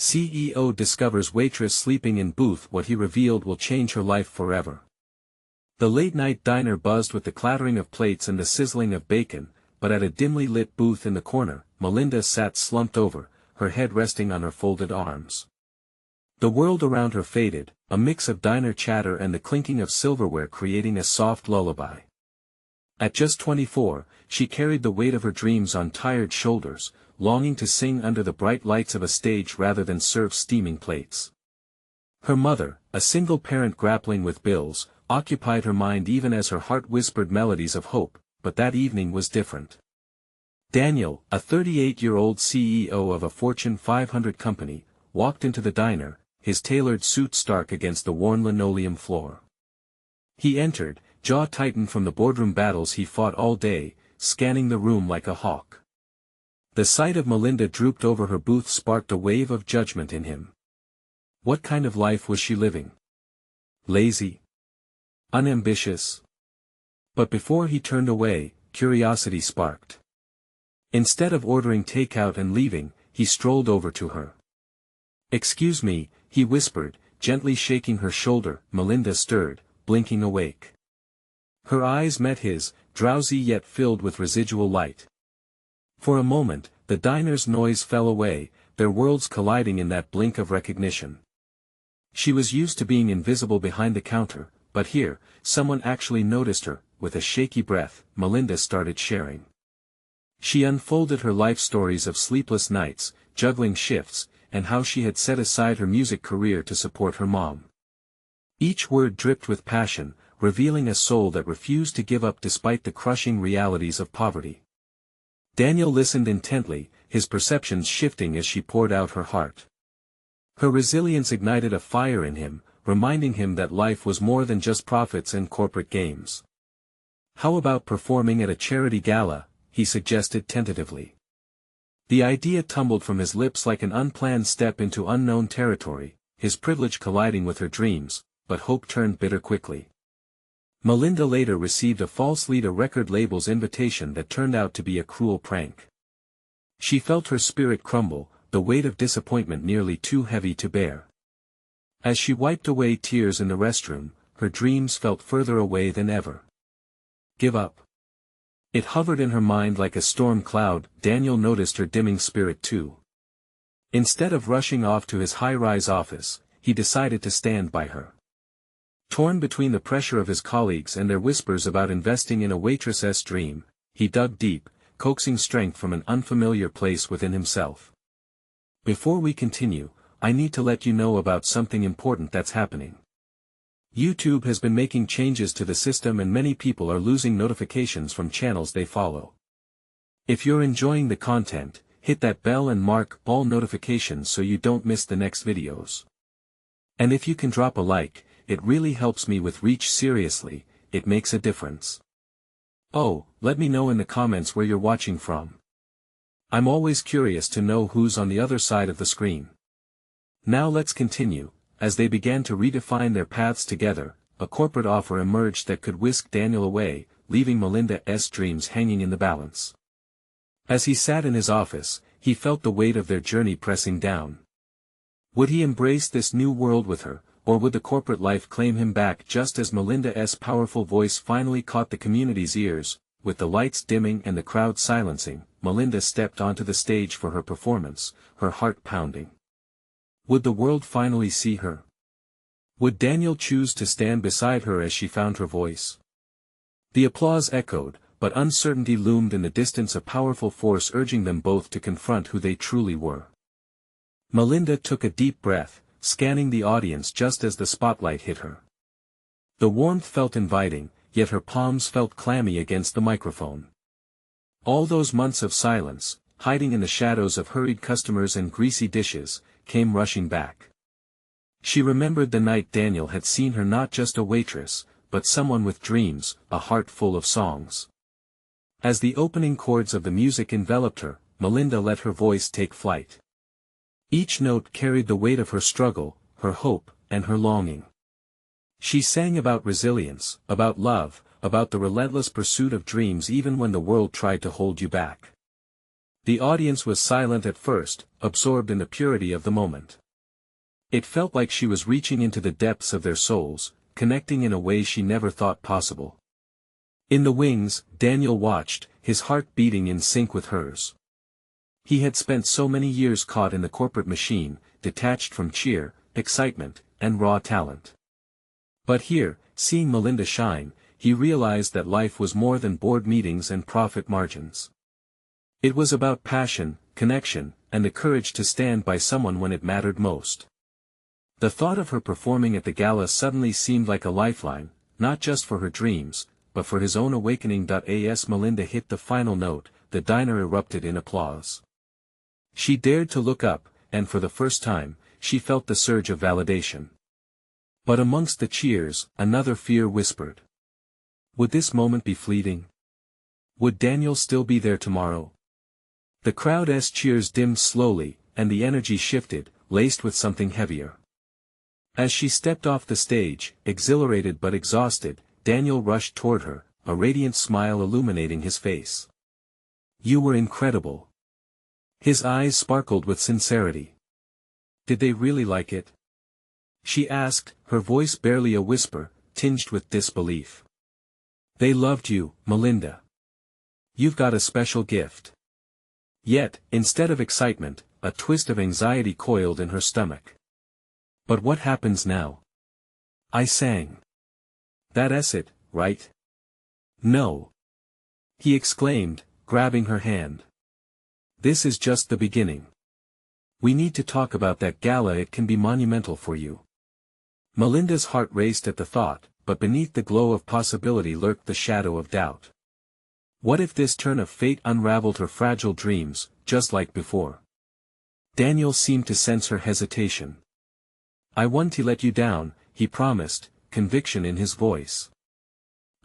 CEO discovers waitress sleeping in booth. What he revealed will change her life forever. The late-night diner buzzed with the clattering of plates and the sizzling of bacon, but at a dimly lit booth in the corner, Melinda sat slumped over, her head resting on her folded arms. The world around her faded, a mix of diner chatter and the clinking of silverware creating a soft lullaby. At just 24, she carried the weight of her dreams on tired shoulders, longing to sing under the bright lights of a stage rather than serve steaming plates. Her mother, a single parent grappling with bills, occupied her mind even as her heart whispered melodies of hope, but that evening was different. Daniel, a 38-year-old CEO of a Fortune 500 company, walked into the diner, his tailored suit stark against the worn linoleum floor. He entered, jaw tightened from the boardroom battles he fought all day, scanning the room like a hawk. The sight of Melinda drooped over her booth sparked a wave of judgment in him. What kind of life was she living? Lazy? Unambitious? But before he turned away, curiosity sparked. Instead of ordering takeout and leaving, he strolled over to her. "Excuse me," he whispered, gently shaking her shoulder. Melinda stirred, blinking awake. Her eyes met his, drowsy yet filled with residual light. For a moment, the diner's noise fell away, their worlds colliding in that blink of recognition. She was used to being invisible behind the counter, but here, someone actually noticed her. With a shaky breath, Melinda started sharing. She unfolded her life stories of sleepless nights, juggling shifts, and how she had set aside her music career to support her mom. Each word dripped with passion, revealing a soul that refused to give up despite the crushing realities of poverty. Daniel listened intently, his perceptions shifting as she poured out her heart. Her resilience ignited a fire in him, reminding him that life was more than just profits and corporate games. "How about performing at a charity gala?" he suggested tentatively. The idea tumbled from his lips like an unplanned step into unknown territory, his privilege colliding with her dreams, but hope turned bitter quickly. Melinda later received a false lead, a record label's invitation that turned out to be a cruel prank. She felt her spirit crumble, the weight of disappointment nearly too heavy to bear. As she wiped away tears in the restroom, her dreams felt further away than ever. Give up. It hovered in her mind like a storm cloud. Daniel noticed her dimming spirit too. Instead of rushing off to his high-rise office, he decided to stand by her. Torn between the pressure of his colleagues and their whispers about investing in a waitress's dream, he dug deep, coaxing strength from an unfamiliar place within himself. "Before we continue, I need to let you know about something important that's happening. YouTube has been making changes to the system and many people are losing notifications from channels they follow. If you're enjoying the content, hit that bell and mark all notifications so you don't miss the next videos. And if you can drop a like, it really helps me with reach. Seriously, it makes a difference. Oh, let me know in the comments where you're watching from. I'm always curious to know who's on the other side of the screen." Now let's continue. As they began to redefine their paths together, a corporate offer emerged that could whisk Daniel away, leaving Melinda's dreams hanging in the balance. As he sat in his office, he felt the weight of their journey pressing down. Would he embrace this new world with her, or would the corporate life claim him back? Just as Melinda's powerful voice finally caught the community's ears, with the lights dimming and the crowd silencing, Melinda stepped onto the stage for her performance, her heart pounding. Would the world finally see her? Would Daniel choose to stand beside her as she found her voice? The applause echoed, but uncertainty loomed in the distance, a powerful force urging them both to confront who they truly were. Melinda took a deep breath, scanning the audience just as the spotlight hit her. The warmth felt inviting, yet her palms felt clammy against the microphone. All those months of silence, hiding in the shadows of hurried customers and greasy dishes, came rushing back. She remembered the night Daniel had seen her not just a waitress, but someone with dreams, a heart full of songs. As the opening chords of the music enveloped her, Melinda let her voice take flight. Each note carried the weight of her struggle, her hope, and her longing. She sang about resilience, about love, about the relentless pursuit of dreams even when the world tried to hold you back. The audience was silent at first, absorbed in the purity of the moment. It felt like she was reaching into the depths of their souls, connecting in a way she never thought possible. In the wings, Daniel watched, his heart beating in sync with hers. He had spent so many years caught in the corporate machine, detached from cheer, excitement, and raw talent. But here, seeing Melinda shine, he realized that life was more than board meetings and profit margins. It was about passion, connection, and the courage to stand by someone when it mattered most. The thought of her performing at the gala suddenly seemed like a lifeline, not just for her dreams, but for his own awakening. As Melinda hit the final note, the diner erupted in applause. She dared to look up, and for the first time, she felt the surge of validation. But amongst the cheers, another fear whispered. Would this moment be fleeting? Would Daniel still be there tomorrow? The crowd's cheers dimmed slowly, and the energy shifted, laced with something heavier. As she stepped off the stage, exhilarated but exhausted, Daniel rushed toward her, a radiant smile illuminating his face. You were incredible. His eyes sparkled with sincerity. Did they really like it? She asked, her voice barely a whisper, tinged with disbelief. They loved you, Melinda. You've got a special gift. Yet, instead of excitement, a twist of anxiety coiled in her stomach. But what happens now? I sang. That's it, right? No. He exclaimed, grabbing her hand. This is just the beginning. We need to talk about that gala. It can be monumental for you. Melinda's heart raced at the thought, but beneath the glow of possibility lurked the shadow of doubt. What if this turn of fate unraveled her fragile dreams, just like before? Daniel seemed to sense her hesitation. I won't let you down, he promised, conviction in his voice.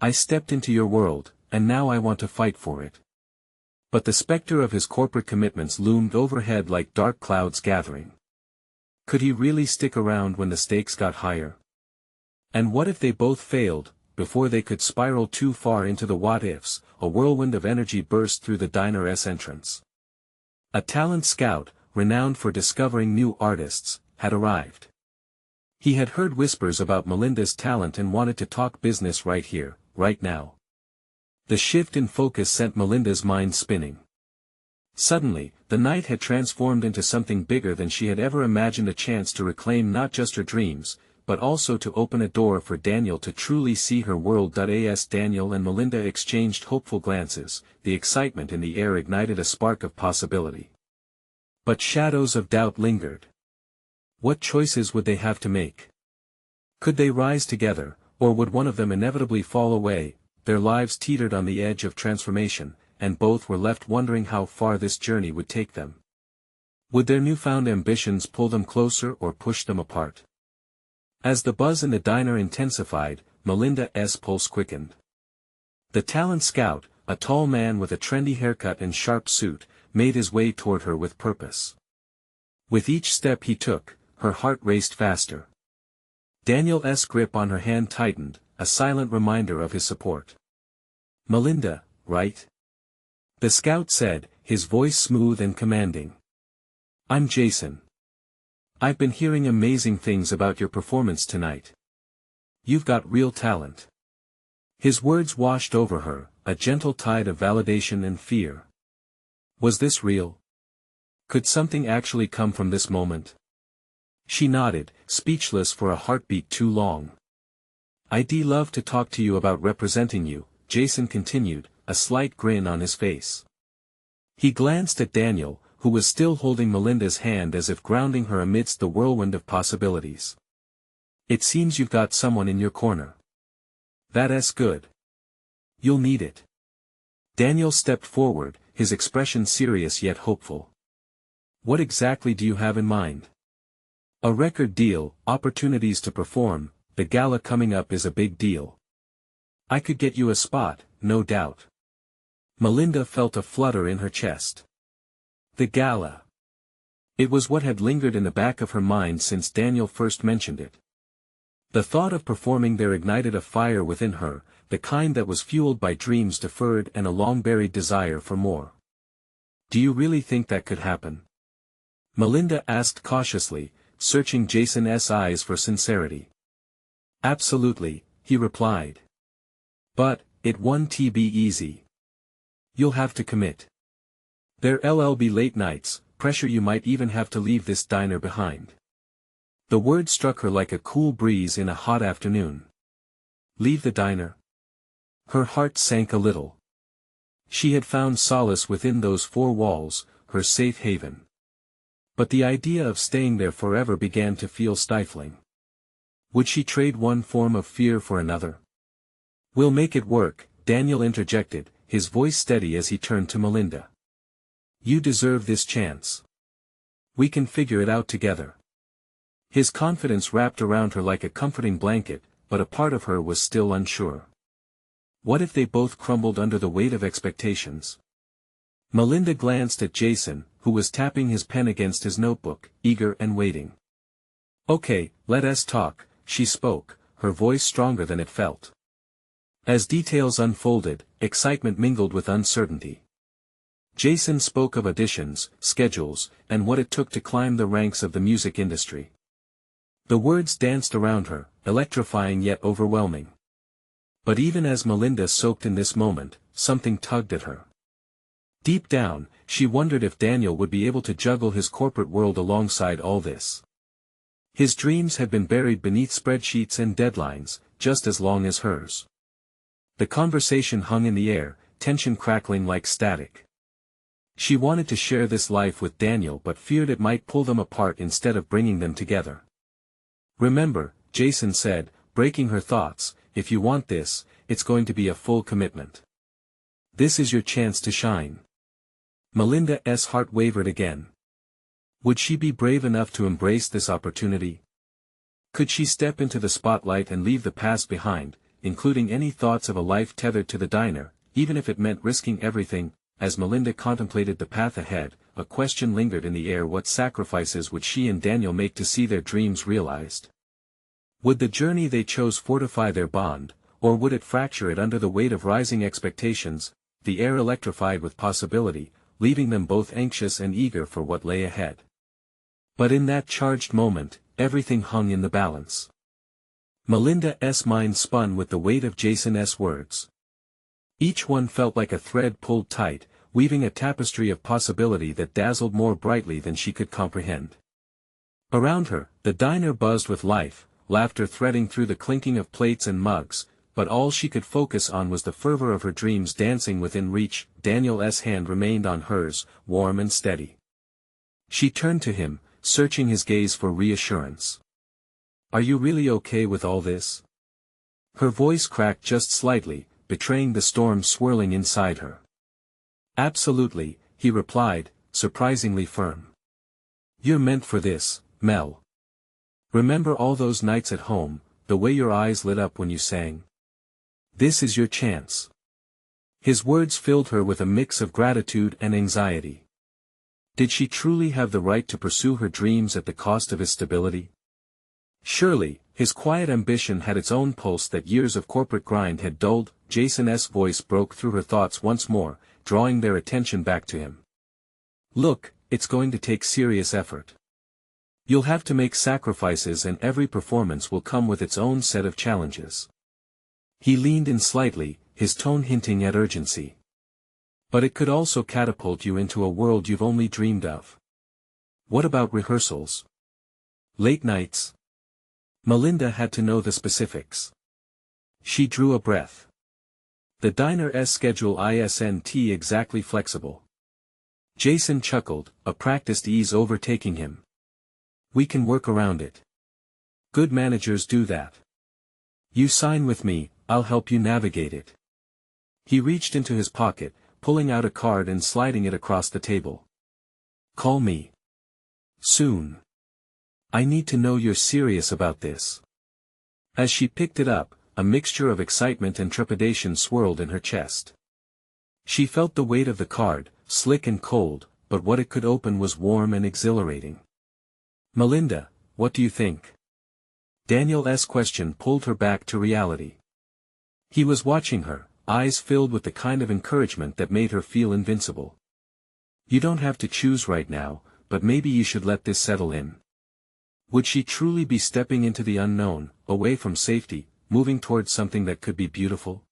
I stepped into your world, and now I want to fight for it. But the specter of his corporate commitments loomed overhead like dark clouds gathering. Could he really stick around when the stakes got higher? And what if they both failed, before they could spiral too far into the what-ifs? A whirlwind of energy burst through the diner's entrance. A talent scout, renowned for discovering new artists, had arrived. He had heard whispers about Melinda's talent and wanted to talk business right here, right now. The shift in focus sent Melinda's mind spinning. Suddenly, the night had transformed into something bigger than she had ever imagined, a chance to reclaim not just her dreams, but also to open a door for Daniel to truly see her world. As Daniel and Melinda exchanged hopeful glances, the excitement in the air ignited a spark of possibility. But shadows of doubt lingered. What choices would they have to make? Could they rise together, or would one of them inevitably fall away? Their lives teetered on the edge of transformation, and both were left wondering how far this journey would take them. Would their newfound ambitions pull them closer or push them apart? As the buzz in the diner intensified, Melinda's pulse quickened. The talent scout, a tall man with a trendy haircut and sharp suit, made his way toward her with purpose. With each step he took, her heart raced faster. Daniel's grip on her hand tightened, a silent reminder of his support. Melinda, right? The scout said, his voice smooth and commanding. I'm Jason. I've been hearing amazing things about your performance tonight. You've got real talent. His words washed over her, a gentle tide of validation and fear. Was this real? Could something actually come from this moment? She nodded, speechless for a heartbeat too long. I'd love to talk to you about representing you, Jason continued, a slight grin on his face. He glanced at Daniel, who was still holding Melinda's hand as if grounding her amidst the whirlwind of possibilities. It seems you've got someone in your corner. That's good. You'll need it. Daniel stepped forward, his expression serious yet hopeful. What exactly do you have in mind? A record deal, opportunities to perform, the gala coming up is a big deal. I could get you a spot, no doubt. Melinda felt a flutter in her chest. The gala. It was what had lingered in the back of her mind since Daniel first mentioned it. The thought of performing there ignited a fire within her, the kind that was fueled by dreams deferred and a long-buried desire for more. Do you really think that could happen? Melinda asked cautiously, searching Jason's eyes for sincerity. Absolutely, he replied. But, it won't be easy. You'll have to commit. There'll be late nights, pressure, you might even have to leave this diner behind. The word struck her like a cool breeze in a hot afternoon. Leave the diner? Her heart sank a little. She had found solace within those four walls, her safe haven. But the idea of staying there forever began to feel stifling. Would she trade one form of fear for another? We'll make it work, Daniel interjected, his voice steady as he turned to Melinda. You deserve this chance. We can figure it out together. His confidence wrapped around her like a comforting blanket, but a part of her was still unsure. What if they both crumbled under the weight of expectations? Melinda glanced at Jason, who was tapping his pen against his notebook, eager and waiting. Okay, let us talk, she spoke, her voice stronger than it felt. As details unfolded, excitement mingled with uncertainty. Jason spoke of auditions, schedules, and what it took to climb the ranks of the music industry. The words danced around her, electrifying yet overwhelming. But even as Melinda soaked in this moment, something tugged at her. Deep down, she wondered if Daniel would be able to juggle his corporate world alongside all this. His dreams had been buried beneath spreadsheets and deadlines, just as long as hers. The conversation hung in the air, tension crackling like static. She wanted to share this life with Daniel but feared it might pull them apart instead of bringing them together. Remember, Jason said, breaking her thoughts, if you want this, it's going to be a full commitment. This is your chance to shine. Melinda's heart wavered again. Would she be brave enough to embrace this opportunity? Could she step into the spotlight and leave the past behind, including any thoughts of a life tethered to the diner, even if it meant risking everything? As Melinda contemplated the path ahead, a question lingered in the air: what sacrifices would she and Daniel make to see their dreams realized? Would the journey they chose fortify their bond, or would it fracture it under the weight of rising expectations? The air electrified with possibility, leaving them both anxious and eager for what lay ahead. But in that charged moment, everything hung in the balance. Melinda's mind spun with the weight of Jason's words. Each one felt like a thread pulled tight, weaving a tapestry of possibility that dazzled more brightly than she could comprehend. Around her, the diner buzzed with life, laughter threading through the clinking of plates and mugs, but all she could focus on was the fervor of her dreams dancing within reach. Daniel's hand remained on hers, warm and steady. She turned to him, searching his gaze for reassurance. Are you really okay with all this? Her voice cracked just slightly, betraying the storm swirling inside her. Absolutely, he replied, surprisingly firm. You're meant for this, Mel. Remember all those nights at home, the way your eyes lit up when you sang? This is your chance. His words filled her with a mix of gratitude and anxiety. Did she truly have the right to pursue her dreams at the cost of his stability? Surely, his quiet ambition had its own pulse that years of corporate grind had dulled. Jason's voice broke through her thoughts once more, drawing their attention back to him. Look, it's going to take serious effort. You'll have to make sacrifices, and every performance will come with its own set of challenges. He leaned in slightly, his tone hinting at urgency. But it could also catapult you into a world you've only dreamed of. What about rehearsals? Late nights? Melinda had to know the specifics. She drew a breath. The diner's schedule isn't exactly flexible. Jason chuckled, a practiced ease overtaking him. We can work around it. Good managers do that. You sign with me, I'll help you navigate it. He reached into his pocket, pulling out a card and sliding it across the table. Call me. Soon. I need to know you're serious about this. As she picked it up, a mixture of excitement and trepidation swirled in her chest. She felt the weight of the card, slick and cold, but what it could open was warm and exhilarating. Melinda, what do you think? Daniel's question pulled her back to reality. He was watching her, eyes filled with the kind of encouragement that made her feel invincible. You don't have to choose right now, but maybe you should let this settle in. Would she truly be stepping into the unknown, away from safety, moving towards something that could be beautiful?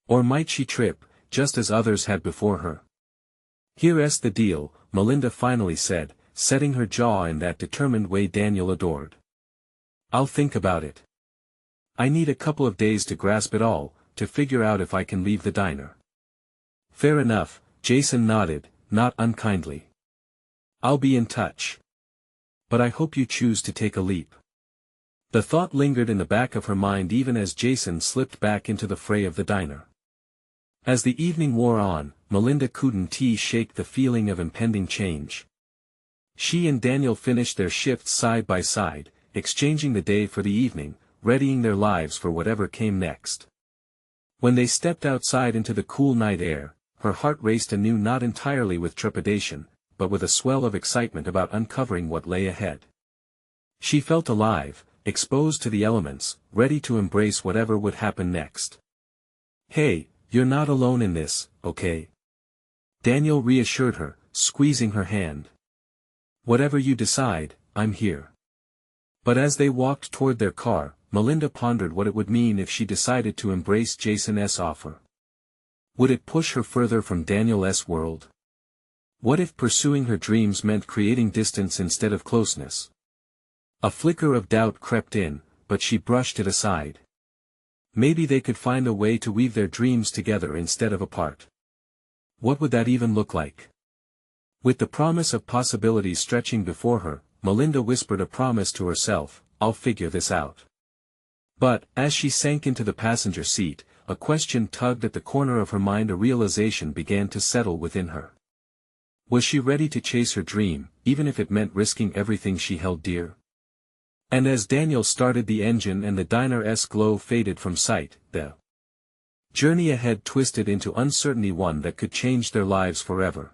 Or might she trip, just as others had before her? Here's the deal, Melinda finally said, setting her jaw in that determined way Daniel adored. I'll think about it. I need a couple of days to grasp it all, to figure out if I can leave the diner. Fair enough, Jason nodded, not unkindly. I'll be in touch. But I hope you choose to take a leap. The thought lingered in the back of her mind even as Jason slipped back into the fray of the diner. As the evening wore on, Melinda couldn't shake the feeling of impending change. She and Daniel finished their shifts side by side, exchanging the day for the evening, readying their lives for whatever came next. When they stepped outside into the cool night air, her heart raced anew, not entirely with trepidation, but with a swell of excitement about uncovering what lay ahead. She felt alive, exposed to the elements, ready to embrace whatever would happen next. Hey, you're not alone in this, okay? Daniel reassured her, squeezing her hand. Whatever you decide, I'm here. But as they walked toward their car, Melinda pondered what it would mean if she decided to embrace Jason's offer. Would it push her further from Daniel's world? What if pursuing her dreams meant creating distance instead of closeness? A flicker of doubt crept in, but she brushed it aside. Maybe they could find a way to weave their dreams together instead of apart. What would that even look like? With the promise of possibilities stretching before her, Melinda whispered a promise to herself, I'll figure this out. But, as she sank into the passenger seat, a question tugged at the corner of her mind. A realization began to settle within her. Was she ready to chase her dream, even if it meant risking everything she held dear? And as Daniel started the engine and the diner's glow faded from sight, the journey ahead twisted into uncertainty, one that could change their lives forever.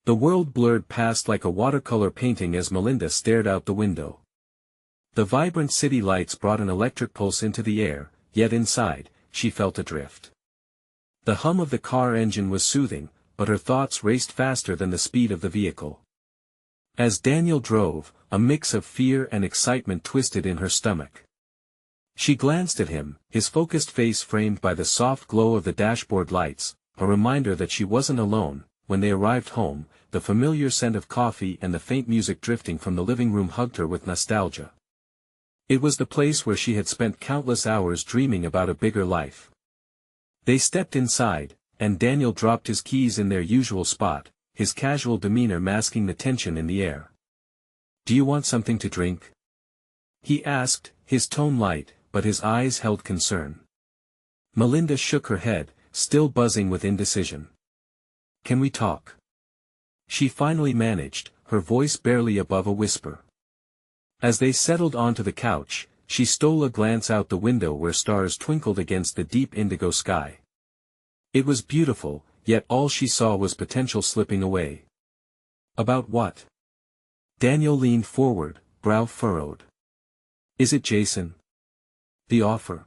The world blurred past like a watercolor painting as Melinda stared out the window. The vibrant city lights brought an electric pulse into the air, yet inside, she felt adrift. The hum of the car engine was soothing, but her thoughts raced faster than the speed of the vehicle. As Daniel drove, a mix of fear and excitement twisted in her stomach. She glanced at him, his focused face framed by the soft glow of the dashboard lights, a reminder that she wasn't alone. When they arrived home, the familiar scent of coffee and the faint music drifting from the living room hugged her with nostalgia. It was the place where she had spent countless hours dreaming about a bigger life. They stepped inside, and Daniel dropped his keys in their usual spot, his casual demeanor masking the tension in the air. Do you want something to drink? He asked, his tone light, but his eyes held concern. Melinda shook her head, still buzzing with indecision. Can we talk? She finally managed, her voice barely above a whisper. As they settled onto the couch, she stole a glance out the window where stars twinkled against the deep indigo sky. It was beautiful, yet all she saw was potential slipping away. About what? Daniel leaned forward, brow furrowed. Is it Jason? The offer?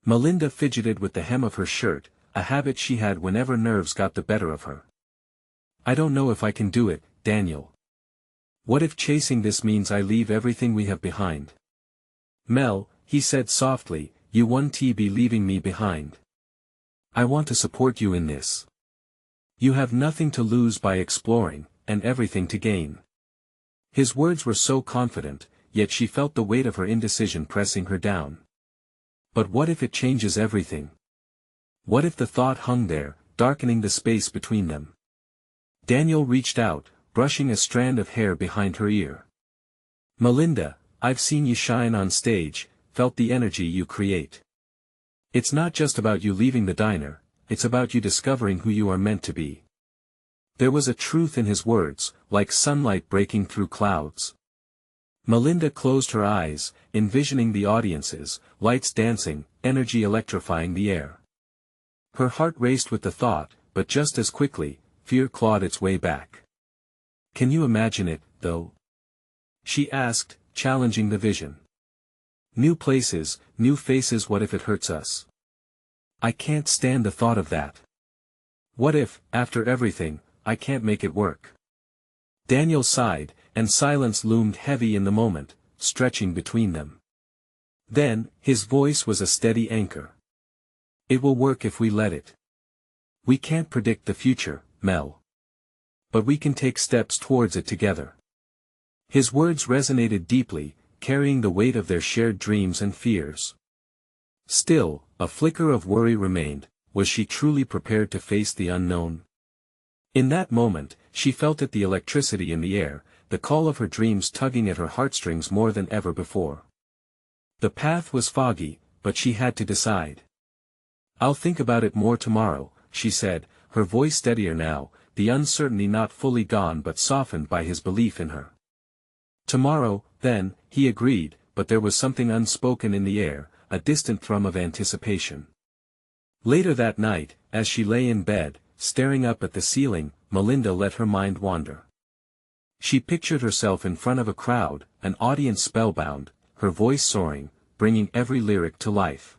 Melinda fidgeted with the hem of her shirt, a habit she had whenever nerves got the better of her. I don't know if I can do it, Daniel. What if chasing this means I leave everything we have behind? Mel, he said softly, you won't be leaving me behind. I want to support you in this. You have nothing to lose by exploring, and everything to gain. His words were so confident, yet she felt the weight of her indecision pressing her down. But what if it changes everything? What if the thought hung there, darkening the space between them? Daniel reached out, brushing a strand of hair behind her ear. Melinda, I've seen you shine on stage, felt the energy you create. It's not just about you leaving the diner, it's about you discovering who you are meant to be. There was a truth in his words, like sunlight breaking through clouds. Melinda closed her eyes, envisioning the audiences, lights dancing, energy electrifying the air. Her heart raced with the thought, but just as quickly, fear clawed its way back. Can you imagine it, though? She asked, challenging the vision. New places, new faces, what if it hurts us? I can't stand the thought of that. What if, after everything, I can't make it work. Daniel sighed, and silence loomed heavy in the moment, stretching between them. Then, his voice was a steady anchor. It will work if we let it. We can't predict the future, Mel. But we can take steps towards it together. His words resonated deeply, carrying the weight of their shared dreams and fears. Still, a flicker of worry remained. Was she truly prepared to face the unknown? In that moment, she felt it, the electricity in the air, the call of her dreams tugging at her heartstrings more than ever before. The path was foggy, but she had to decide. I'll think about it more tomorrow, she said, her voice steadier now, the uncertainty not fully gone but softened by his belief in her. Tomorrow, then, he agreed, but there was something unspoken in the air, a distant thrum of anticipation. Later that night, as she lay in bed, staring up at the ceiling, Melinda let her mind wander. She pictured herself in front of a crowd, an audience spellbound, her voice soaring, bringing every lyric to life.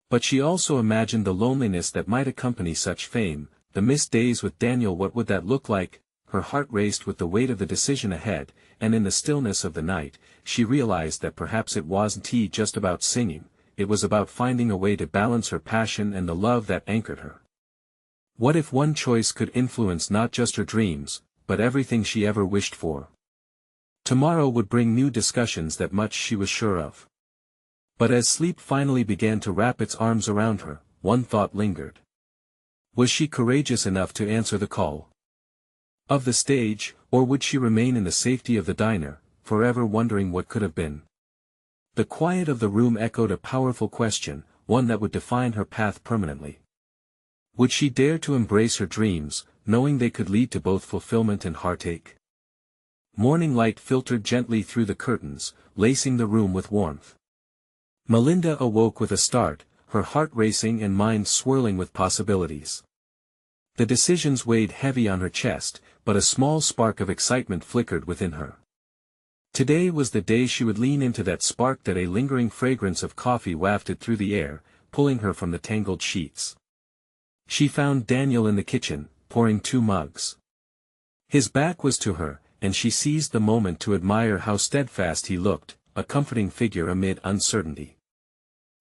But she also imagined the loneliness that might accompany such fame, the missed days with Daniel. What would that look like? Her heart raced with the weight of the decision ahead, and in the stillness of the night, she realized that perhaps it wasn't just about singing. It was about finding a way to balance her passion and the love that anchored her. What if one choice could influence not just her dreams, but everything she ever wished for? Tomorrow would bring new discussions, that much she was sure of. But as sleep finally began to wrap its arms around her, one thought lingered. Was she courageous enough to answer the call of the stage, or would she remain in the safety of the diner, forever wondering what could have been? The quiet of the room echoed a powerful question, one that would define her path permanently. Would she dare to embrace her dreams, knowing they could lead to both fulfillment and heartache? Morning light filtered gently through the curtains, lacing the room with warmth. Melinda awoke with a start, her heart racing and mind swirling with possibilities. The decisions weighed heavy on her chest, but a small spark of excitement flickered within her. Today was the day she would lean into that spark, that a lingering fragrance of coffee wafted through the air, pulling her from the tangled sheets. She found Daniel in the kitchen, pouring 2 mugs. His back was to her, and she seized the moment to admire how steadfast he looked, a comforting figure amid uncertainty.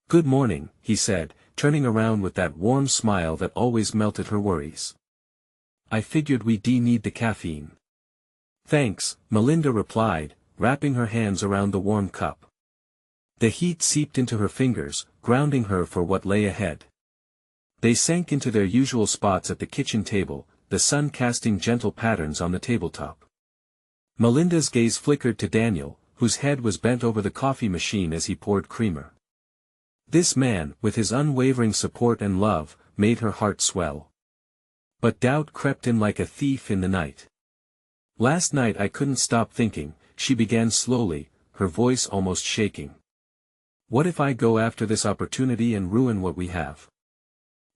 "Good morning," he said, turning around with that warm smile that always melted her worries. "I figured we'd need the caffeine." "Thanks," Melinda replied, wrapping her hands around the warm cup. The heat seeped into her fingers, grounding her for what lay ahead. They sank into their usual spots at the kitchen table, the sun casting gentle patterns on the tabletop. Melinda's gaze flickered to Daniel, whose head was bent over the coffee machine as he poured creamer. This man, with his unwavering support and love, made her heart swell. But doubt crept in like a thief in the night. "Last night I couldn't stop thinking," she began slowly, her voice almost shaking. "What if I go after this opportunity and ruin what we have?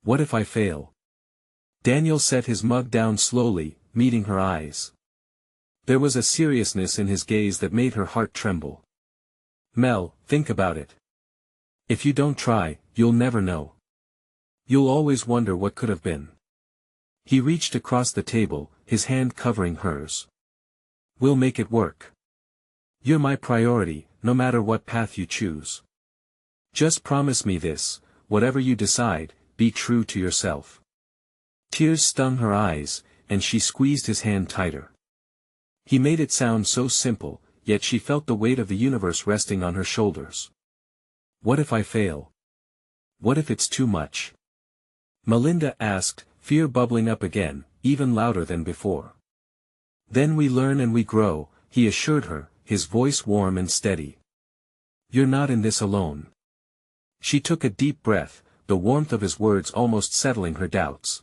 What if I fail?" Daniel set his mug down slowly, meeting her eyes. There was a seriousness in his gaze that made her heart tremble. "Mel, think about it. If you don't try, you'll never know. You'll always wonder what could have been." He reached across the table, his hand covering hers. "We'll make it work. You're my priority, no matter what path you choose. Just promise me this: whatever you decide, be true to yourself." Tears stung her eyes, and she squeezed his hand tighter. He made it sound so simple, yet she felt the weight of the universe resting on her shoulders. "What if I fail? What if it's too much?" Melinda asked, fear bubbling up again, even louder than before. "Then we learn and we grow," he assured her, his voice warm and steady. "You're not in this alone." She took a deep breath, the warmth of his words almost settling her doubts.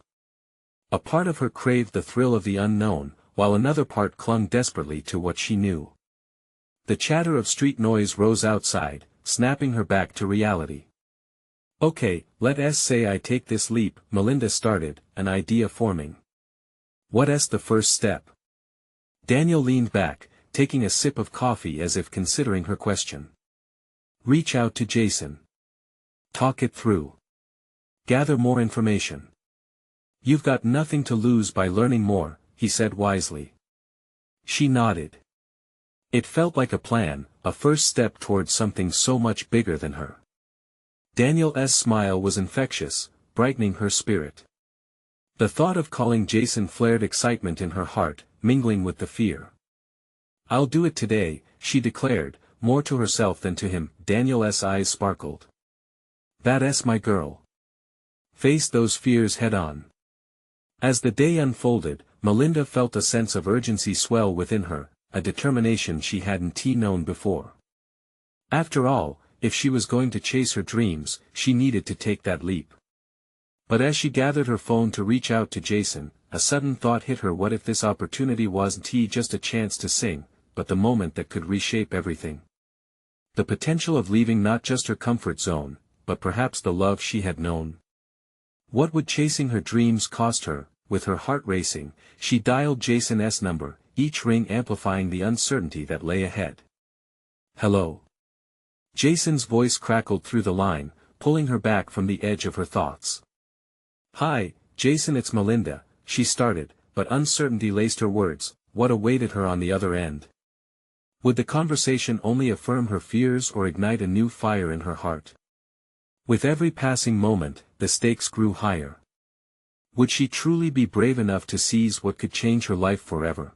A part of her craved the thrill of the unknown, while another part clung desperately to what she knew. The chatter of street noise rose outside, snapping her back to reality. "Okay, let's say I take this leap," Melinda started, an idea forming. "What's the first step?" Daniel leaned back, taking a sip of coffee as if considering her question. "Reach out to Jason. Talk it through. Gather more information. You've got nothing to lose by learning more, he said wisely. She nodded. It felt like a plan, a first step towards something so much bigger than her. Daniel's smile was infectious, brightening her spirit. The thought of calling Jason flared excitement in her heart, mingling with the fear. I'll do it today, she declared, more to herself than to him. Daniel's eyes sparkled. That's my girl. Face those fears head-on. As the day unfolded, Melinda felt a sense of urgency swell within her, a determination she hadn't known before. After all, if she was going to chase her dreams, she needed to take that leap. But as she gathered her phone to reach out to Jason, a sudden thought hit her. What if this opportunity wasn't just a chance to sing, but the moment that could reshape everything? The potential of leaving not just her comfort zone, but perhaps the love she had known. What would chasing her dreams cost her? With her heart racing, she dialed Jason's number, each ring amplifying the uncertainty that lay ahead. Hello. Jason's voice crackled through the line, pulling her back from the edge of her thoughts. Hi, Jason, it's Melinda, she started, but uncertainty laced her words. What awaited her on the other end? Would the conversation only affirm her fears or ignite a new fire in her heart? With every passing moment, the stakes grew higher. Would she truly be brave enough to seize what could change her life forever?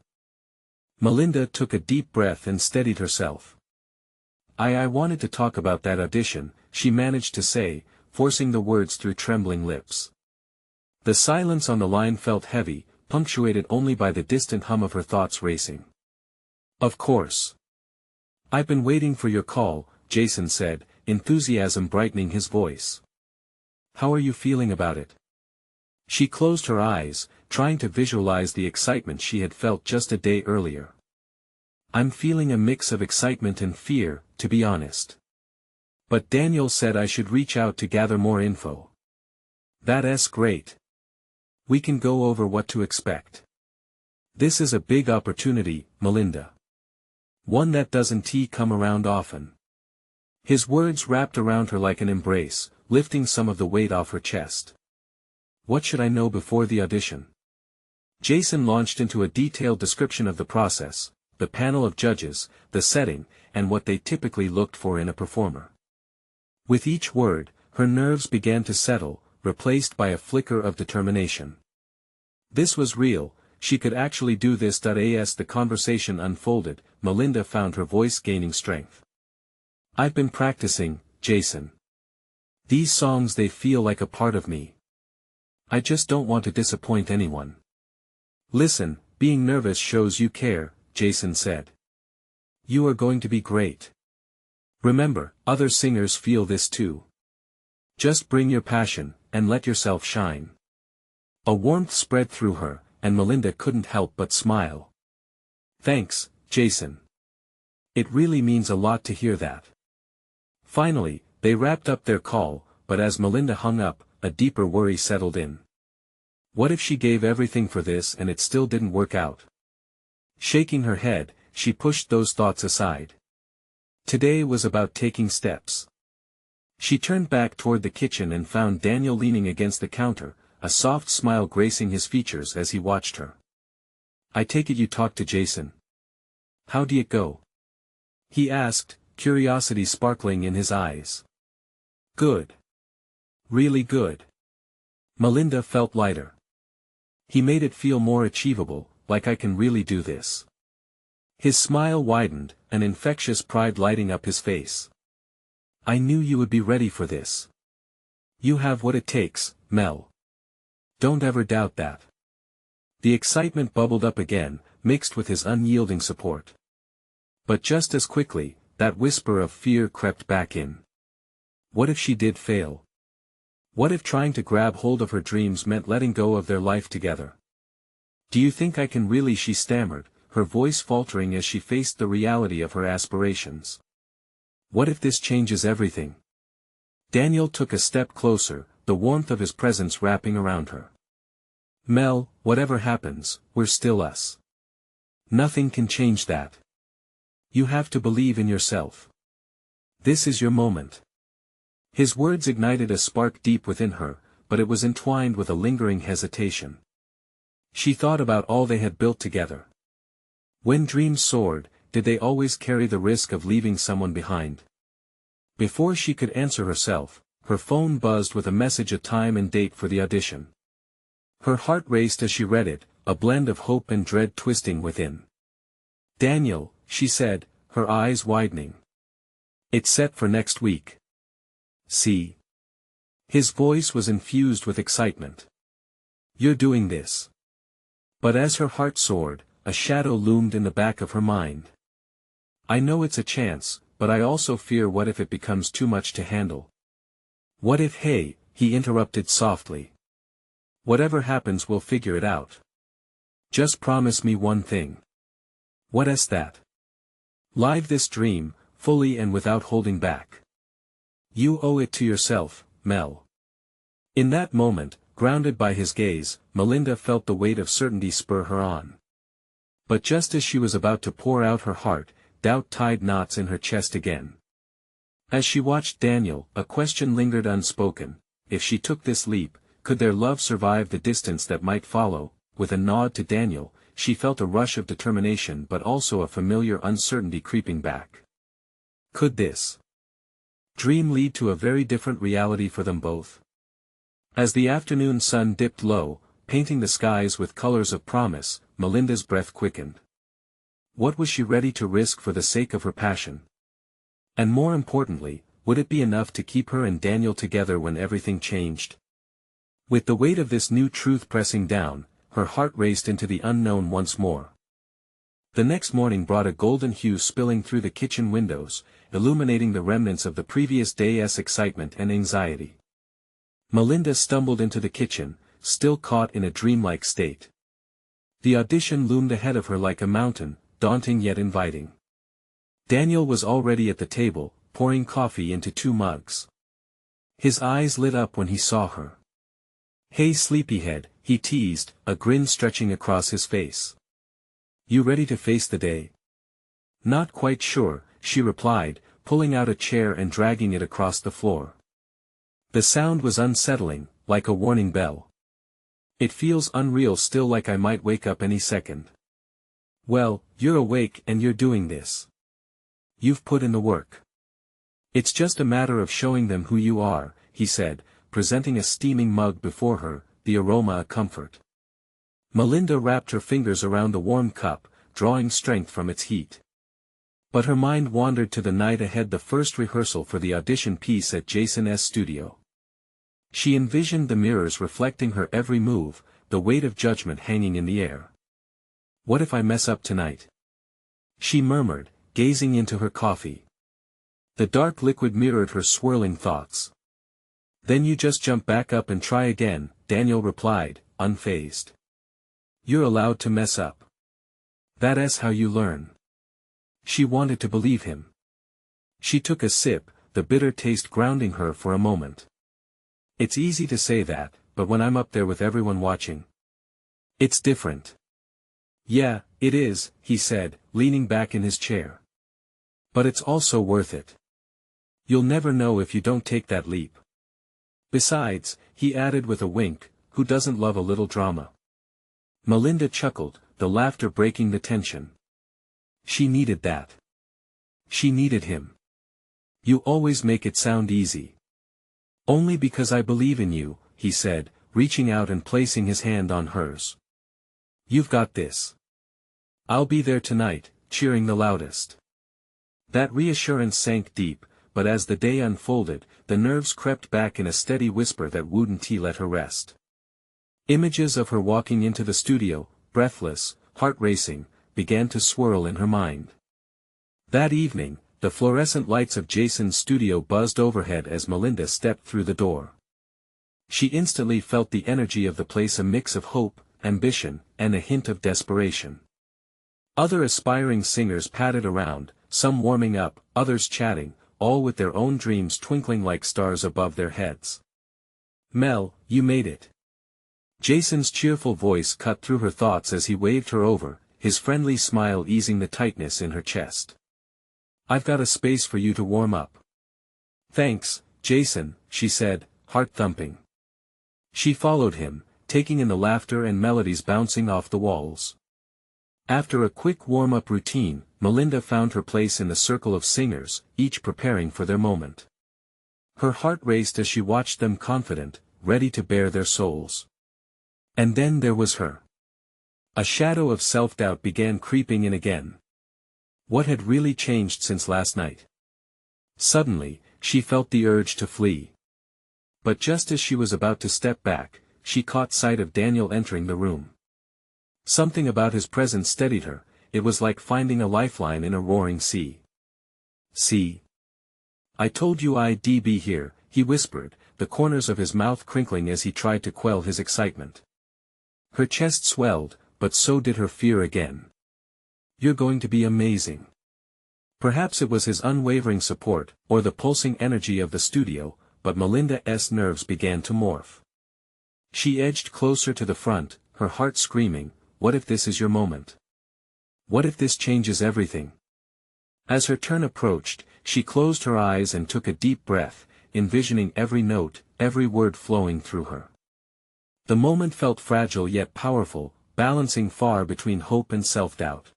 Melinda took a deep breath and steadied herself. I wanted to talk about that audition, she managed to say, forcing the words through trembling lips. The silence on the line felt heavy, punctuated only by the distant hum of her thoughts racing. Of course. I've been waiting for your call, Jason said, enthusiasm brightening his voice. How are you feeling about it? She closed her eyes, trying to visualize the excitement she had felt just a day earlier. I'm feeling a mix of excitement and fear, to be honest. But Daniel said I should reach out to gather more info. That's great. We can go over what to expect. This is a big opportunity, Melinda. One that doesn't come around often. His words wrapped around her like an embrace, lifting some of the weight off her chest. What should I know before the audition? Jason launched into a detailed description of the process, the panel of judges, the setting, and what they typically looked for in a performer. With each word, her nerves began to settle, replaced by a flicker of determination. This was real, she could actually do this. As the conversation unfolded, Melinda found her voice gaining strength. I've been practicing, Jason. These songs, they feel like a part of me. I just don't want to disappoint anyone. Listen, being nervous shows you care, Jason said. You are going to be great. Remember, other singers feel this too. Just bring your passion, and let yourself shine. A warmth spread through her, and Melinda couldn't help but smile. Thanks, Jason. It really means a lot to hear that. Finally, they wrapped up their call, but as Melinda hung up, a deeper worry settled in. What if she gave everything for this and it still didn't work out? Shaking her head, she pushed those thoughts aside. Today was about taking steps. She turned back toward the kitchen and found Daniel leaning against the counter, a soft smile gracing his features as he watched her. I take it you talked to Jason. How'd it go? He asked, curiosity sparkling in his eyes. Good. Really good. Melinda felt lighter. He made it feel more achievable, like I can really do this. His smile widened, an infectious pride lighting up his face. I knew you would be ready for this. You have what it takes, Mel. Don't ever doubt that. The excitement bubbled up again, mixed with his unyielding support. But just as quickly, that whisper of fear crept back in. What if she did fail? What if trying to grab hold of her dreams meant letting go of their life together? Do you think I can really? She stammered, her voice faltering as she faced the reality of her aspirations. What if this changes everything? Daniel took a step closer, the warmth of his presence wrapping around her. Mel, whatever happens, we're still us. Nothing can change that. You have to believe in yourself. This is your moment. His words ignited a spark deep within her, but it was entwined with a lingering hesitation. She thought about all they had built together. When dreams soared, did they always carry the risk of leaving someone behind? Before she could answer herself, her phone buzzed with a message, a time and date for the audition. Her heart raced as she read it, a blend of hope and dread twisting within. "Daniel," she said, her eyes widening. "It's set for next week. See?" His voice was infused with excitement. "You're doing this." But as her heart soared, a shadow loomed in the back of her mind. "I know it's a chance, but I also fear what if it becomes too much to handle." "What if?" "Hey," he interrupted softly. "Whatever happens we'll figure it out. Just promise me one thing." "What's that?" "Live this dream, fully and without holding back. You owe it to yourself, Mel." In that moment, grounded by his gaze, Melinda felt the weight of certainty spur her on. But just as she was about to pour out her heart, doubt tied knots in her chest again. As she watched Daniel, a question lingered unspoken: if she took this leap, could their love survive the distance that might follow? With a nod to Daniel, she felt a rush of determination but also a familiar uncertainty creeping back. Could this dream lead to a very different reality for them both? As the afternoon sun dipped low, painting the skies with colors of promise, Melinda's breath quickened. What was she ready to risk for the sake of her passion? And more importantly, would it be enough to keep her and Daniel together when everything changed? With the weight of this new truth pressing down, her heart raced into the unknown once more. The next morning brought a golden hue spilling through the kitchen windows, illuminating the remnants of the previous day's excitement and anxiety. Melinda stumbled into the kitchen, still caught in a dreamlike state. The audition loomed ahead of her like a mountain, daunting yet inviting. Daniel was already at the table, pouring coffee into 2 mugs. His eyes lit up when he saw her. "Hey sleepyhead," he teased, a grin stretching across his face. "You ready to face the day?" "Not quite sure," she replied, pulling out a chair and dragging it across the floor. The sound was unsettling, like a warning bell. "It feels unreal, still, like I might wake up any second." "Well, you're awake and you're doing this. You've put in the work. It's just a matter of showing them who you are," he said, presenting a steaming mug before her, the aroma a comfort. Melinda wrapped her fingers around the warm cup, drawing strength from its heat. But her mind wandered to the night ahead, the first rehearsal for the audition piece at Jason's studio. She envisioned the mirrors reflecting her every move, the weight of judgment hanging in the air. "What if I mess up tonight?" she murmured, gazing into her coffee. The dark liquid mirrored her swirling thoughts. "Then you just jump back up and try again," Daniel replied, unfazed. "You're allowed to mess up. That's how you learn." She wanted to believe him. She took a sip, the bitter taste grounding her for a moment. "It's easy to say that, but when I'm up there with everyone watching, it's different." "Yeah, it is," he said, leaning back in his chair. "But it's also worth it. You'll never know if you don't take that leap. Besides," he added with a wink, "who doesn't love a little drama?" Melinda chuckled, the laughter breaking the tension. She needed that. She needed him. "You always make it sound easy." "Only because I believe in you," he said, reaching out and placing his hand on hers. "You've got this. I'll be there tonight, cheering the loudest." That reassurance sank deep, but as the day unfolded, the nerves crept back in a steady whisper that wouldn't let her rest. Images of her walking into the studio, breathless, heart racing, began to swirl in her mind. That evening, the fluorescent lights of Jason's studio buzzed overhead as Melinda stepped through the door. She instantly felt the energy of the place, a mix of hope, ambition, and a hint of desperation. Other aspiring singers padded around, some warming up, others chatting, all with their own dreams twinkling like stars above their heads. "Mel, you made it." Jason's cheerful voice cut through her thoughts as he waved her over, his friendly smile easing the tightness in her chest. "I've got a space for you to warm up." "Thanks, Jason," she said, heart thumping. She followed him, taking in the laughter and melodies bouncing off the walls. After a quick warm-up routine, Melinda found her place in the circle of singers, each preparing for their moment. Her heart raced as she watched them, confident, ready to bare their souls. And then there was her. A shadow of self-doubt began creeping in again. What had really changed since last night? Suddenly, she felt the urge to flee. But just as she was about to step back, she caught sight of Daniel entering the room. Something about his presence steadied her. It was like finding a lifeline in a roaring sea. "See? I told you I'd be here," he whispered, the corners of his mouth crinkling as he tried to quell his excitement. Her chest swelled, but so did her fear again. "You're going to be amazing." Perhaps it was his unwavering support, or the pulsing energy of the studio, but Melinda's nerves began to morph. She edged closer to the front, her heart screaming, "What if this is your moment? What if this changes everything?" As her turn approached, she closed her eyes and took a deep breath, envisioning every note, every word flowing through her. The moment felt fragile yet powerful, balancing far between hope and self-doubt.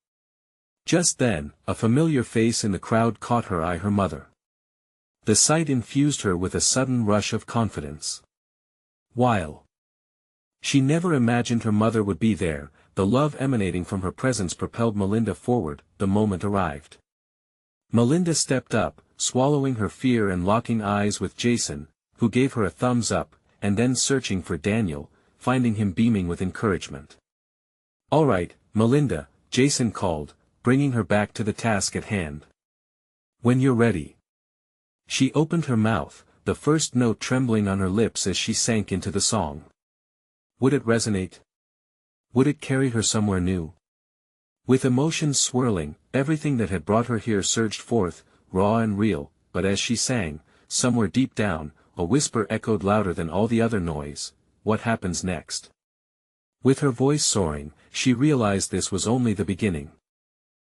Just then, a familiar face in the crowd caught her eye, her mother. The sight infused her with a sudden rush of confidence. While she never imagined her mother would be there, the love emanating from her presence propelled Melinda forward. The moment arrived. Melinda stepped up, swallowing her fear and locking eyes with Jason, who gave her a thumbs up, and then searching for Daniel, finding him beaming with encouragement. "All right, Melinda," Jason called, bringing her back to the task at hand. "When you're ready." She opened her mouth, the first note trembling on her lips as she sank into the song. Would it resonate? Would it carry her somewhere new? With emotions swirling, everything that had brought her here surged forth, raw and real, but as she sang, somewhere deep down, a whisper echoed louder than all the other noise: "What happens next?" With her voice soaring, she realized this was only the beginning.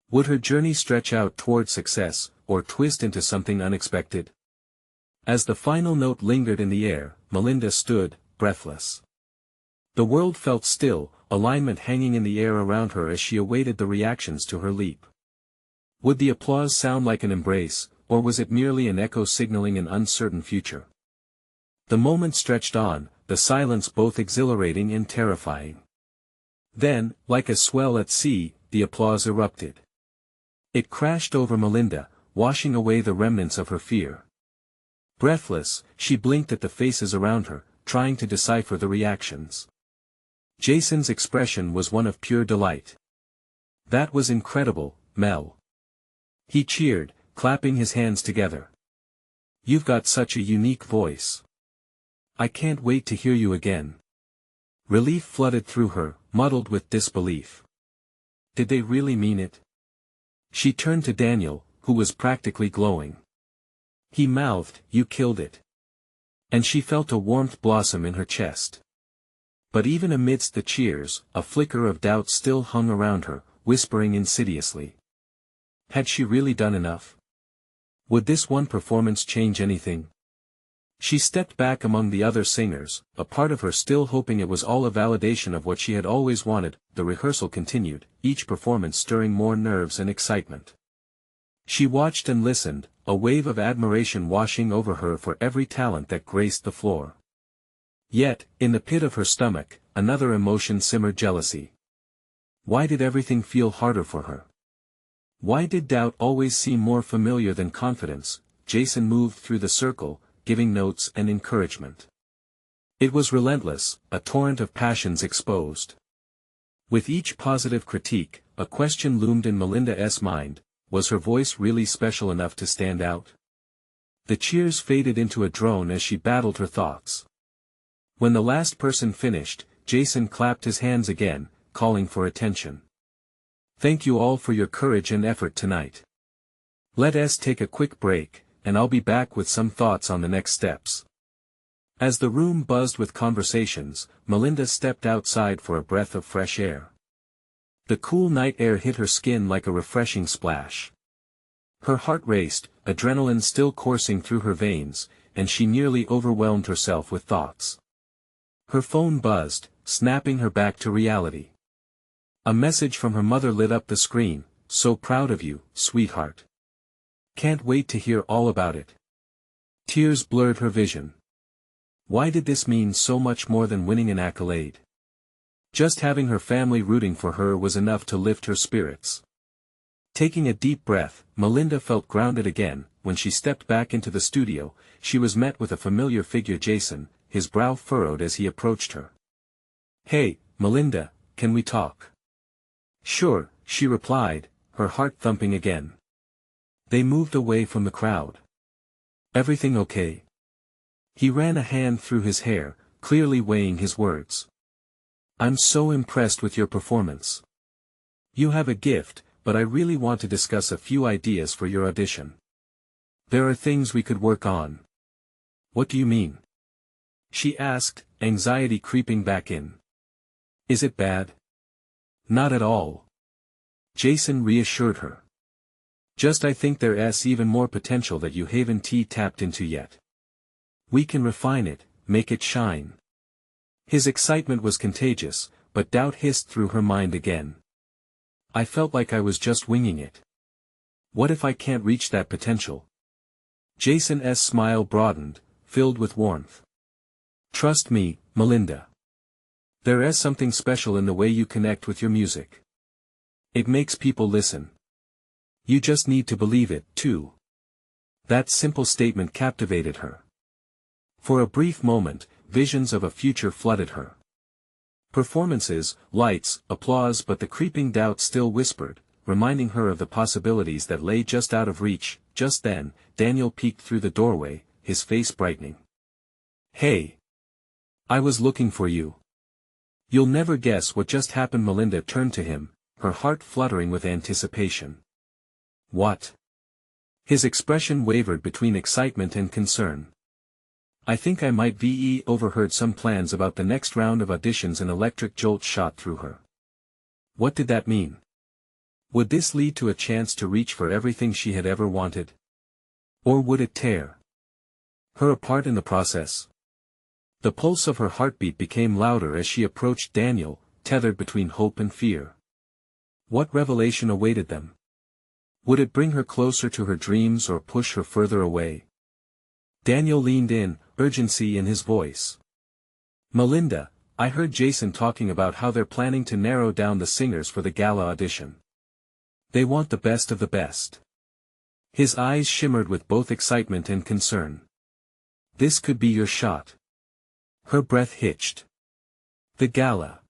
Would her journey stretch out toward success, or twist into something unexpected? As the final note lingered in the air, Melinda stood, breathless. The world felt still, alignment hanging in the air around her as she awaited the reactions to her leap. Would the applause sound like an embrace, or was it merely an echo signaling an uncertain future? The moment stretched on, the silence both exhilarating and terrifying. Then, like a swell at sea, the applause erupted. It crashed over Melinda, washing away the remnants of her fear. Breathless, she blinked at the faces around her, trying to decipher the reactions. Jason's expression was one of pure delight. "That was incredible, Mel." He cheered, clapping his hands together. "You've got such a unique voice. I can't wait to hear you again." Relief flooded through her, muddled with disbelief. Did they really mean it? She turned to Daniel, who was practically glowing. He mouthed, "You killed it." And she felt a warmth blossom in her chest. But even amidst the cheers, a flicker of doubt still hung around her, whispering insidiously. Had she really done enough? Would this one performance change anything? She stepped back among the other singers, a part of her still hoping it was all a validation of what she had always wanted. The rehearsal continued, each performance stirring more nerves and excitement. She watched and listened, a wave of admiration washing over her for every talent that graced the floor. Yet, in the pit of her stomach, another emotion simmered: jealousy. Why did everything feel harder for her? Why did doubt always seem more familiar than confidence? Jason moved through the circle, giving notes and encouragement. It was relentless, a torrent of passions exposed. With each positive critique, a question loomed in Melinda's mind: was her voice really special enough to stand out? The cheers faded into a drone as she battled her thoughts. When the last person finished, Jason clapped his hands again, calling for attention. "Thank you all for your courage and effort tonight. Let us take a quick break, and I'll be back with some thoughts on the next steps." As the room buzzed with conversations, Melinda stepped outside for a breath of fresh air. The cool night air hit her skin like a refreshing splash. Her heart raced, adrenaline still coursing through her veins, and she nearly overwhelmed herself with thoughts. Her phone buzzed, snapping her back to reality. A message from her mother lit up the screen. "So proud of you, sweetheart. Can't wait to hear all about it." Tears blurred her vision. Why did this mean so much more than winning an accolade? Just having her family rooting for her was enough to lift her spirits. Taking a deep breath, Melinda felt grounded again. When she stepped back into the studio, she was met with a familiar figure, Jason, his brow furrowed as he approached her. "Hey, Melinda, can we talk?" "Sure," she replied, her heart thumping again. They moved away from the crowd. "Everything okay?" He ran a hand through his hair, clearly weighing his words. "I'm so impressed with your performance. You have a gift, but I really want to discuss a few ideas for your audition. There are things we could work on." "What do you mean?" she asked, anxiety creeping back in. "Is it bad?" "Not at all," Jason reassured her. "Just I think there's even more potential that you haven't tapped into yet. We can refine it, make it shine." His excitement was contagious, but doubt hissed through her mind again. "I felt like I was just winging it. What if I can't reach that potential?" Jason's smile broadened, filled with warmth. "Trust me, Melinda. There is something special in the way you connect with your music. It makes people listen. You just need to believe it, too." That simple statement captivated her. For a brief moment, visions of a future flooded her. Performances, lights, applause, but the creeping doubt still whispered, reminding her of the possibilities that lay just out of reach. Just then, Daniel peeked through the doorway, his face brightening. "Hey! I was looking for you." "You'll never guess what just happened." Melinda turned to him, her heart fluttering with anticipation. "What?" His expression wavered between excitement and concern. "I think I might have overheard some plans about the next round of auditions." An electric jolt shot through her. What did that mean? Would this lead to a chance to reach for everything she had ever wanted? Or would it tear her apart in the process? The pulse of her heartbeat became louder as she approached Daniel, tethered between hope and fear. What revelation awaited them? Would it bring her closer to her dreams or push her further away? Daniel leaned in, urgency in his voice. "Melinda, I heard Jason talking about how they're planning to narrow down the singers for the gala audition. They want the best of the best." His eyes shimmered with both excitement and concern. "This could be your shot." Her breath hitched. The gala.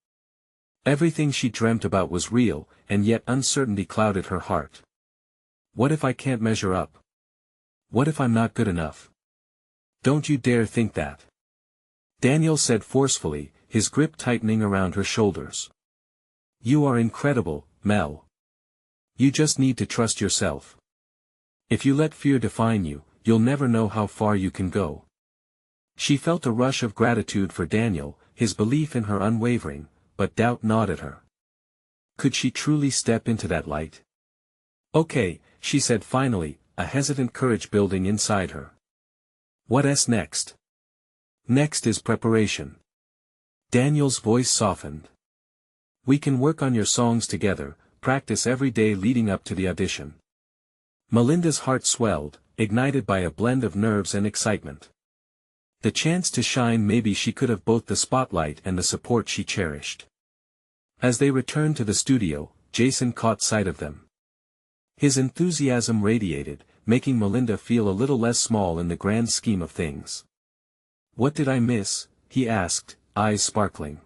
Everything she dreamt about was real, and yet uncertainty clouded her heart. What if I can't measure up? What if I'm not good enough? "Don't you dare think that," Daniel said forcefully, his grip tightening around her shoulders. "You are incredible, Mel. You just need to trust yourself. If you let fear define you, you'll never know how far you can go." She felt a rush of gratitude for Daniel, his belief in her unwavering, but doubt gnawed at her. Could she truly step into that light? "Okay," she said finally, a hesitant courage building inside her. "What's next?" "Next is preparation." Daniel's voice softened. "We can work on your songs together, practice every day leading up to the audition." Melinda's heart swelled, ignited by a blend of nerves and excitement. The chance to shine. Maybe she could have both the spotlight and the support she cherished. As they returned to the studio, Jason caught sight of them. His enthusiasm radiated, making Melinda feel a little less small in the grand scheme of things. "What did I miss?" he asked, eyes sparkling.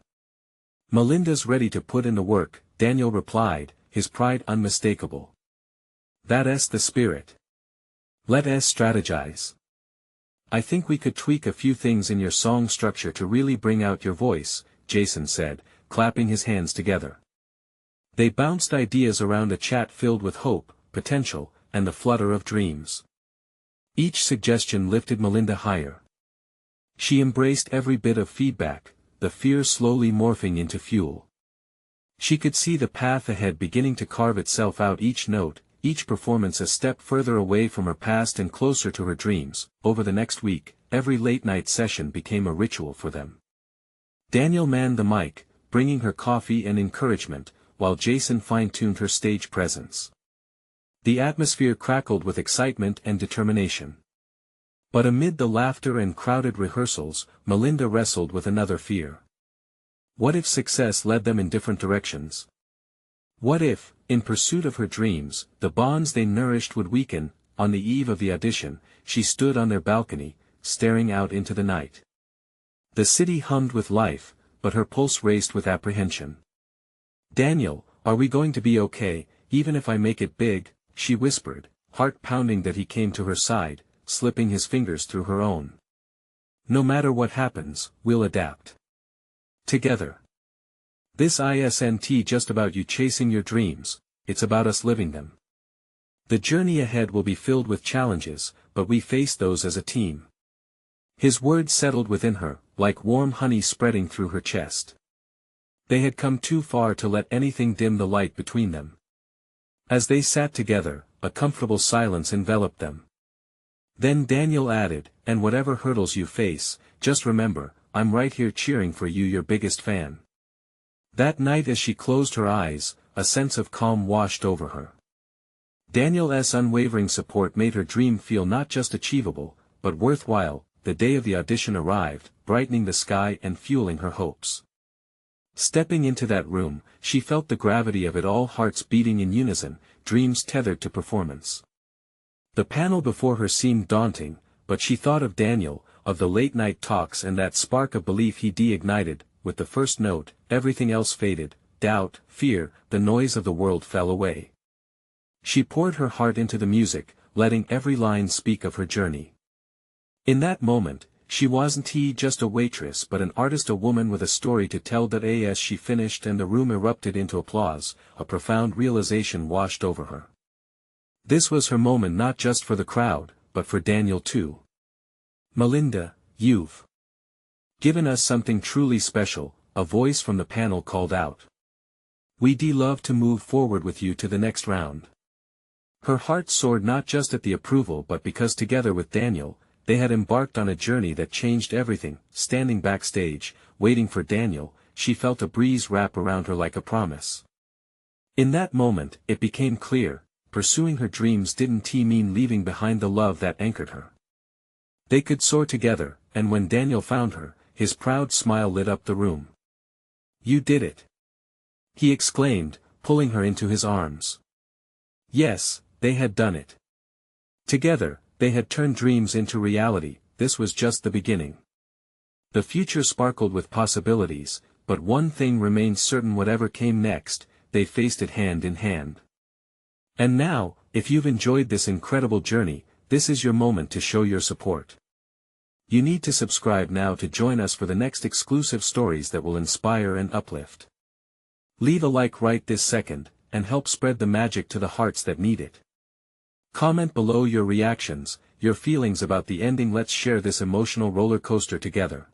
"Melinda's ready to put in the work," Daniel replied, his pride unmistakable. "That's the spirit. Let's strategize. I think we could tweak a few things in your song structure to really bring out your voice," Jason said, clapping his hands together. They bounced ideas around, a chat filled with hope, potential, and the flutter of dreams. Each suggestion lifted Melinda higher. She embraced every bit of feedback, the fear slowly morphing into fuel. She could see the path ahead beginning to carve itself out, each note, each performance a step further away from her past and closer to her dreams. Over the next week, every late-night session became a ritual for them. Daniel manned the mic, bringing her coffee and encouragement, while Jason fine-tuned her stage presence. The atmosphere crackled with excitement and determination. But amid the laughter and crowded rehearsals, Melinda wrestled with another fear. What if success led them in different directions? What if, in pursuit of her dreams, the bonds they nourished would weaken? On the eve of the audition, she stood on their balcony, staring out into the night. The city hummed with life, but her pulse raced with apprehension. "Daniel, are we going to be okay, even if I make it big?" she whispered, heart pounding that he came to her side, slipping his fingers through her own. "No matter what happens, we'll adapt. Together. This isn't just about you chasing your dreams, it's about us living them. The journey ahead will be filled with challenges, but we face those as a team." His words settled within her, like warm honey spreading through her chest. They had come too far to let anything dim the light between them. As they sat together, a comfortable silence enveloped them. Then Daniel added, "And whatever hurdles you face, just remember, I'm right here cheering for you, your biggest fan." That night as she closed her eyes, a sense of calm washed over her. Daniel's unwavering support made her dream feel not just achievable, but worthwhile. The day of the audition arrived, brightening the sky and fueling her hopes. Stepping into that room, she felt the gravity of it all, hearts beating in unison, dreams tethered to performance. The panel before her seemed daunting, but she thought of Daniel, of the late-night talks and that spark of belief he'd ignited. With the first note, everything else faded, doubt, fear, the noise of the world fell away. She poured her heart into the music, letting every line speak of her journey. In that moment, she wasn't just a waitress but an artist, a woman with a story to tell. That as she finished and the room erupted into applause, a profound realization washed over her. This was her moment, not just for the crowd, but for Daniel too. "Melinda, you've given us something truly special," a voice from the panel called out. "We'd love to move forward with you to the next round." Her heart soared, not just at the approval but because together with Daniel, they had embarked on a journey that changed everything. Standing backstage, waiting for Daniel, she felt a breeze wrap around her like a promise. In that moment, it became clear, pursuing her dreams didn't mean leaving behind the love that anchored her. They could soar together, and when Daniel found her, his proud smile lit up the room. "You did it!" he exclaimed, pulling her into his arms. Yes, they had done it. Together, they had turned dreams into reality. This was just the beginning. The future sparkled with possibilities, but one thing remained certain: whatever came next, they faced it hand in hand. And now, if you've enjoyed this incredible journey, this is your moment to show your support. You need to subscribe now to join us for the next exclusive stories that will inspire and uplift. Leave a like right this second, and help spread the magic to the hearts that need it. Comment below your reactions, your feelings about the ending. Let's share this emotional roller coaster together.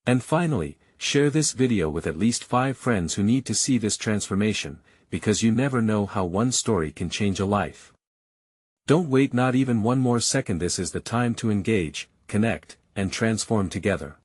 And finally, share this video with at least 5 friends who need to see this transformation, because you never know how one story can change a life. Don't wait not even one more second. This is the time to engage, connect, and transform together.